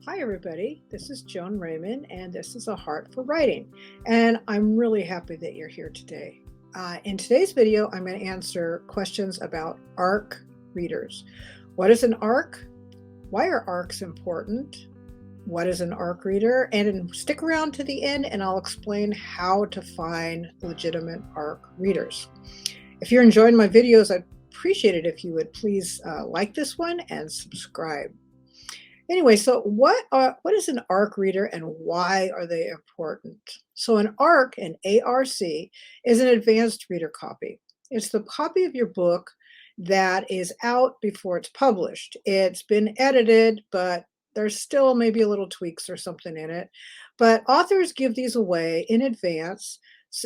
Hi, everybody. This is Joan Raymond, and this is A Heart for Writing. And I'm really happy that you're here today. In today's video, I'm going to answer questions about ARC readers. What is an ARC? Why are ARCs important? What is an ARC reader? And stick around to the end, and I'll explain how to find legitimate ARC readers. If you're enjoying my videos, I'd appreciate it if you would please like this one and subscribe. Anyway, so what is an ARC reader and why are they important? So an ARC, an ARC, is an advanced reader copy. It's the copy of your book that is out before it's published. It's been edited, but there's still maybe a little tweaks or something in it. But authors give these away in advance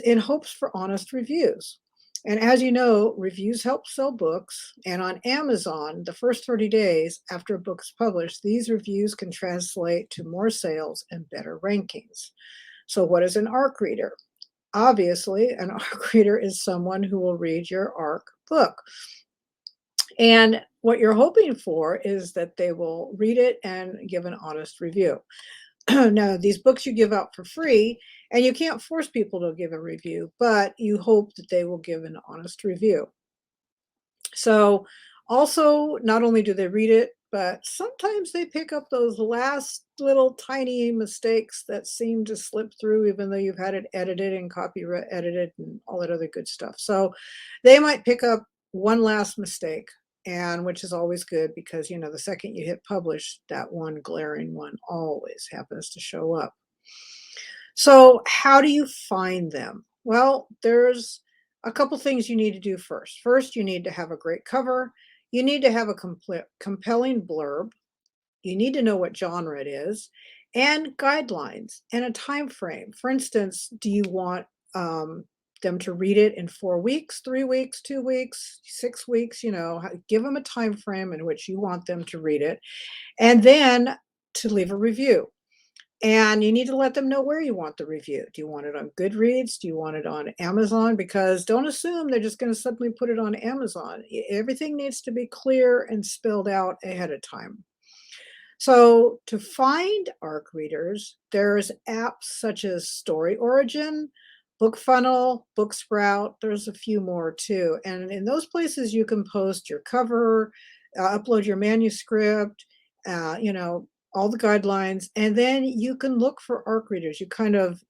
in hopes for honest reviews. And as you know, reviews help sell books. And on Amazon, the first 30 days after a book is published, these reviews can translate to more sales and better rankings. So what is an ARC reader? Obviously, an ARC reader is someone who will read your ARC book. And what you're hoping for is that they will read it and give an honest review. Now, these books you give out for free, and you can't force people to give a review, but you hope that they will give an honest review. So also, not only do they read it, but sometimes they pick up those last little tiny mistakes that seem to slip through, even though you've had it edited and copyright edited and all that other good stuff. So they might pick up one last mistake, and which is always good because, you know, the second you hit publish, that one glaring one always happens to show up. So how do you find them? Well, there's a couple things you need to do first. First, you need to have a great cover. You need to have a compelling blurb. You need to know what genre it is, and guidelines and a time frame. For instance, do you want them to read it in 4 weeks, 3 weeks, 2 weeks, 6 weeks? You know, give them a time frame in which you want them to read it, and then to leave a review. And you need to let them know where you want the review. Do you want it on Goodreads? Do you want it on Amazon? Because don't assume they're just going to suddenly put it on Amazon. Everything needs to be clear and spelled out ahead of time. So to find ARC readers, there's apps such as Story Origin, BookFunnel, BookSprout. There's a few more too. And in those places, you can post your cover, upload your manuscript, you know, all the guidelines, and then you can look for ARC readers. You kind of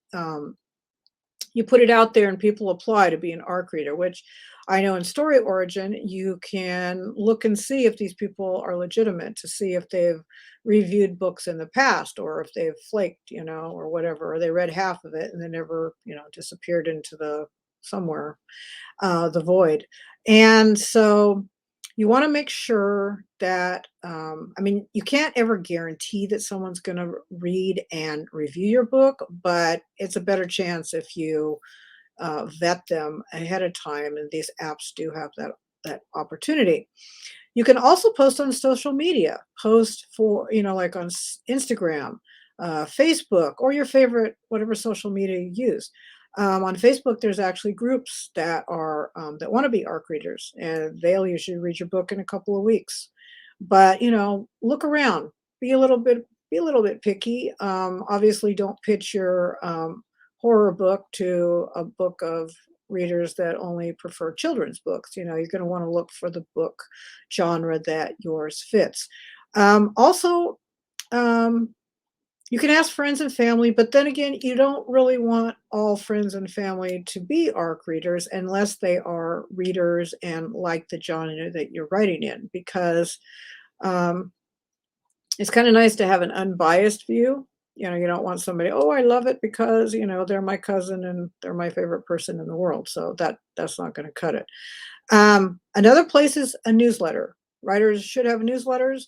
you put it out there and people apply to be an ARC reader, which I know in Story Origin, you can look and see if these people are legitimate, to see if they've reviewed books in the past or if they've flaked, you know, or whatever, or they read half of it and then never, you know, disappeared into the somewhere, the void. And so you want to make sure that, I mean, you can't ever guarantee that someone's going to read and review your book, but it's a better chance if you vet them ahead of time. And these apps do have that opportunity. You can also post on social media, post for, you know, like on Instagram, Facebook, or your favorite, whatever social media you use. On Facebook, there's actually groups that are that want to be ARC readers, and they'll usually read your book in a couple of weeks. But you know, look around, be a little bit picky. Obviously, don't pitch your horror book to a book of readers that only prefer children's books. You know, you're going to want to look for the book genre that yours fits. Also, um, you can ask friends and family, but then again, you don't really want all friends and family to be ARC readers unless they are readers and like the genre that you're writing in, because um, it's kind of nice to have an unbiased view. You know, you don't want somebody, oh, I love it because, you know, they're my cousin and they're my favorite person in the world. So that's not going to cut it. Another place is a newsletter. Writers should have newsletters.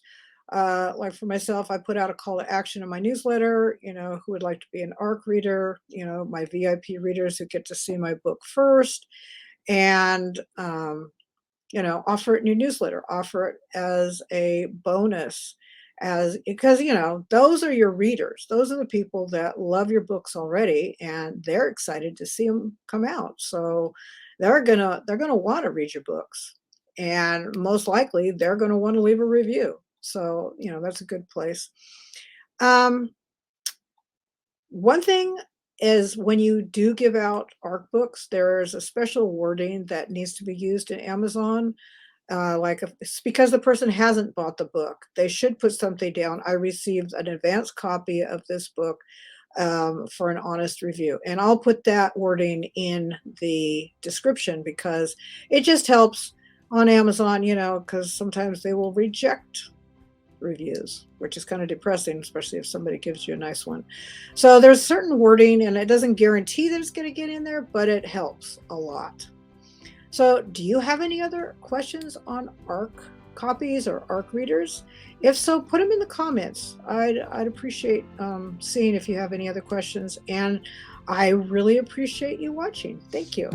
Like for myself, I put out a call to action in my newsletter, you know, who would like to be an ARC reader, you know, my VIP readers who get to see my book first, and, you know, offer it in your newsletter, offer it as a bonus, as because, you know, those are your readers. Those are the people that love your books already, and they're excited to see them come out. So they're gonna want to read your books, and most likely they're going to want to leave a review. So, you know, that's a good place. Um, One thing is when you do give out ARC books, there's a special wording that needs to be used in Amazon. Like if it's because the person hasn't bought the book, they should put something down. I received an advanced copy of this book for an honest review. And I'll put that wording in the description because it just helps on Amazon, because sometimes they will reject reviews, which is kind of depressing, especially if somebody gives you a nice one. So there's certain wording, and it doesn't guarantee that it's going to get in there, but it helps a lot. So, do you have any other questions on ARC copies or ARC readers? If so, put them in the comments. I'd appreciate seeing if you have any other questions, and I really appreciate you watching. Thank you.